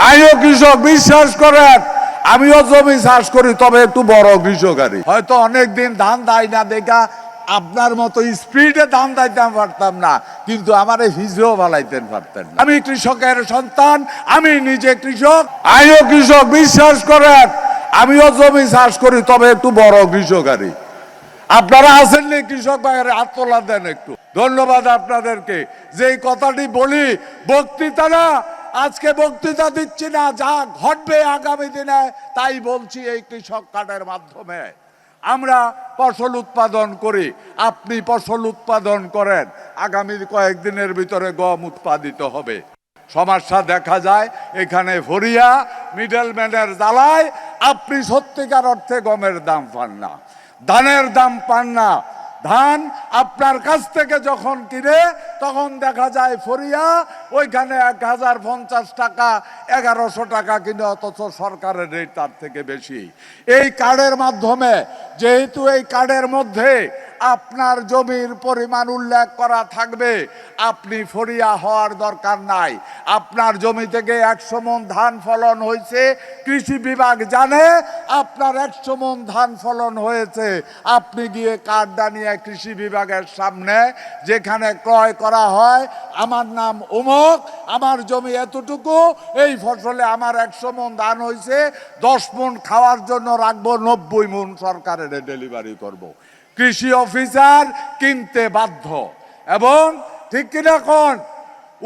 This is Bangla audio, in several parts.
আমিও কৃষক, বিশ্বাস করেন আমিও জমি চাষ করি, তবে একটু বড় কৃষকারী। হয়তো অনেকদিন ধান দেয় না দেখা আপনার মতো স্পিডে ধান দিতে পারতাম না, কিন্তু আমার হিজেও ভালাইতেন পারতেন না। আমি কৃষকের সন্তান, আমি নিজে কৃষক, আমিও কৃষক, বিশ্বাস করেন আমিও জমি চাষ করি, তবে একটু বড় কৃষকারী। আপনারা আছেন নি কৃষক ভাইয়ের, হাত তোলা দেন একটু। ধন্যবাদ আপনাদেরকে। যেই কথাটি বলি বক্তৃতা না, আজকে বক্তৃতা দিচ্ছি না, যা ঘটবে আগামী দিনে তাই বলছি। এই কৃষক কার্ডের মাধ্যমে আমরা ফসল উৎপাদন করি, আপনি ফসল উৎপাদন করেন, আগামী কয়েকদিনের ভিতরে গম উৎপাদিত হবে। সমস্যা দেখা যায় এখানে ফরিয়া মিডলম্যানের জ্বালায় আপনি সত্যিকার অর্থে গমের দাম পান না, ধানের দাম পান না। ধান আপনার কাছ থেকে যখন কিনে তখন দেখা যায় ফরিয়া ওইখানে 1050 টাকা 1100 টাকা কিনে, অথচ সরকারের রেট তার থেকে বেশি। এই কার্ডের মাধ্যমে, যেহেতু এই কার্ডের মধ্যে আপনার জমির পরিমাণ উল্লেখ করা থাকবে, আপনি ফরিয়া হওয়ার দরকার নাই। আপনার জমি থেকে 100 মণ ধান ফলন হয়েছে, কৃষি বিভাগ জানে আপনার 100 মণ ধান ফলন হয়েছে। আপনি গিয়ে কার্ডটা নিয়ে কৃষি বিভাগের সামনে যেখানে ক্রয় করা হয়, আমার নাম অমুক, আমার জমি এতটুকু, এই ফসলে আমার 100 মণ ধান হয়েছে, 10 মণ খাওয়ার জন্য রাখবো, 90 মণ সরকারের ডেলিভারি করব। কৃষি অফিসার কিনতে বাধ্য। এবং ঠিক কিনা কোন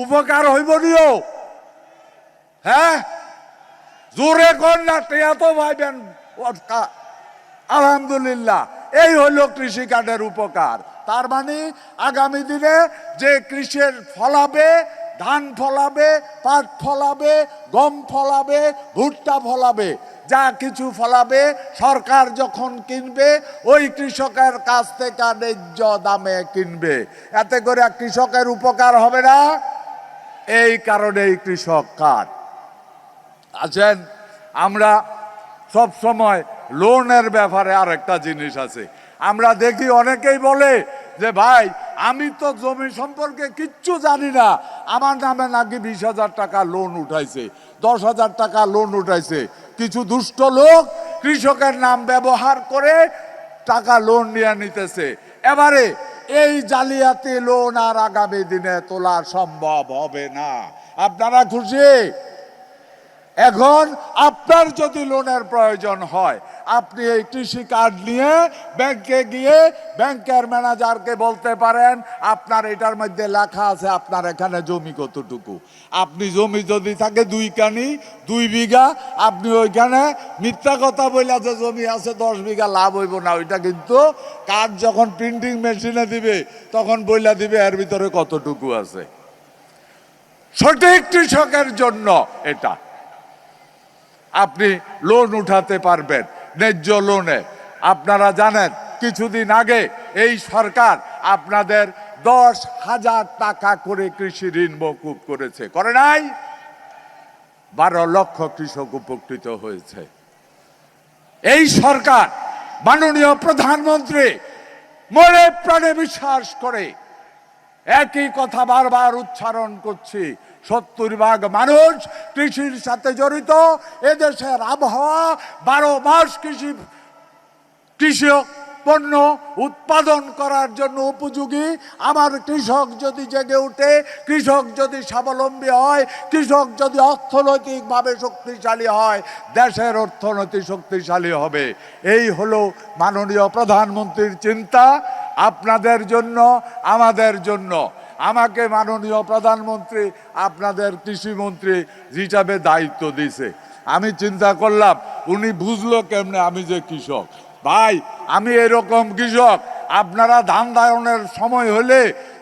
উপকার হইব নিও, হ্যাঁ জোরে কোন না, টেয়া তো ভাইবেন। আলহামদুলিল্লাহ, এই হলো কৃষি কার্ডের উপকার। তার মানে আগামী দিনে যে কৃষির ফলাবে, ধান ফলাবে, পাট ফলাবে, গম ফলাবে, ভুট্টা ফলাবে, যা কিছু ফলাবে, সরকার যখন কিনবে ওই কৃষকের কাছ থেকে ন্যায্য দামে কিনবে। এতে করে কৃষকের উপকার হবে না। এই কারণেই কৃষক কার্ড। আছেন, আমরা সব সময় লোনের ব্যাপারে আরেকটা জিনিস আছে। আমরা দেখি অনেকেই বলে যে ভাই আমি তো জমি সম্পর্কে কিচ্ছু জানি না, আমার নামে নাকি 20,000 টাকা লোন উঠাইছে, 10,000 টাকা লোন উঠাইছে। কিছু দুষ্ট লোক কৃষকের নাম ব্যবহার করে টাকা লোন নিয়ে নিতেছে। এবারে এই জালিয়াতি লোন আর আগামী দিনে তোলা সম্ভব হবে না। আপনারা খুশি? এখন আপনার যদি লোনের প্রয়োজন হয়, আপনি এই কৃষি কার্ড নিয়ে ব্যাংকে গিয়ে ব্যাংকের ম্যানেজারকে বলতে পারেন আপনার এটার মধ্যে লেখা আছে আপনার এখানে জমি কতটুকু। আপনি জমি যদি থাকে 2 কানি 2 বিঘা, আপনি ওইখানে মিথ্যা কথা বললে যে জমি আছে 10 বিঘা, লাভ হইব না। ওইটা কিন্তু কার্ড যখন প্রিন্টিং মেশিনে দিবে তখন বইলা দিবে এর ভিতরে কতটুকু আছে। সঠিক কৃষকের জন্য এটা আপনি লোন উঠাতে পারবেন ন্যায্য লোনে। আপনারা জানেন কিছুদিন আগে এই সরকার আপনাদের 10,000 টাকা করে কৃষি ঋণ মকুব করেছে, করে নাই? 12 লক্ষ কৃষক উপকৃত হয়েছে। এই সরকার, মাননীয় প্রধানমন্ত্রী মনে প্রাণে বিশ্বাস করে একই কথা বারবার উচ্চারণ করছি, 70% মানুষ কৃষির সাথে জড়িত। এদেশের আবহাওয়া 12 মাস কৃষি পণ্য উৎপাদন করার জন্য উপযোগী। আমার কৃষক যদি জেগে উঠে, কৃষক যদি স্বাবলম্বী হয়, কৃষক যদি অর্থনৈতিকভাবে শক্তিশালী হয়, দেশের অর্থনীতি শক্তিশালী হবে। এই হলো মাননীয় প্রধানমন্ত্রীর চিন্তা আপনাদের জন্য, আমাদের জন্য। আমাকে মাননীয় প্রধানমন্ত্রী আপনাদের কৃষিমন্ত্রী হিসাবে দায়িত্ব দিয়েছে। আমি চিন্তা করলাম উনি বুঝলো কেমনে আমি যে কৃষক। ভাই আমি এরকম কৃষক, আপনারা ধান দায়নের সময় হলে,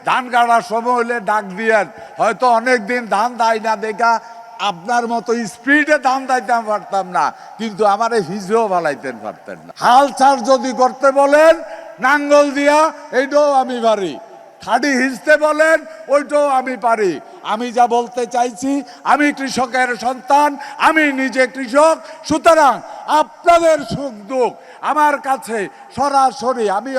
ধান কাটার সময় হলে ডাক দিয়েন। হয়তো অনেক দিন ধান দেয় না দেখা আপনার মতো স্পিডে ধান দিতে পারতাম না, কিন্তু আমার হিজেও ভালাইতেন পারতেন না। হাল চাষ যদি করতে বলেন নাঙ্গল দিয়া, এইটাও আমি পারি। খাড়ি হিঁচতে বলেন ওইটাও আমি পারি। আমি যা বলতে চাইছি, আমি কৃষকের সন্তান, আমি নিজে কৃষক। সুতরাং আপনাদের সুখ দুঃখ আমার কাছে সরাসরি, আমি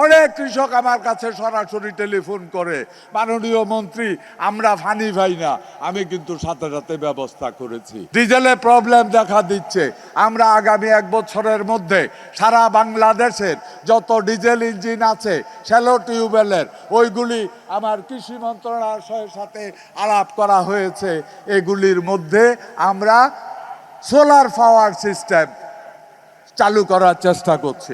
অনেক কৃষক আমার কাছে সরাসরি টেলিফোন করে, মাননীয় মন্ত্রী আমরা ফানি পাই না, আমি কিন্তু সাথে সাথে ব্যবস্থা করেছি। ডিজেলের প্রবলেম দেখা দিচ্ছে, আমরা আগামী 1 বছরের মধ্যে সারা বাংলাদেশের যত ডিজেল ইঞ্জিন আছে শ্যালো টিউবওয়েলের, ওইগুলি আমার কৃষি মন্ত্রণালয়ের সাথে আলাপ করা হয়েছে, এগুলির মধ্যে আমরা সোলার পাওয়ার সিস্টেম চালু করার চেষ্টা করছি।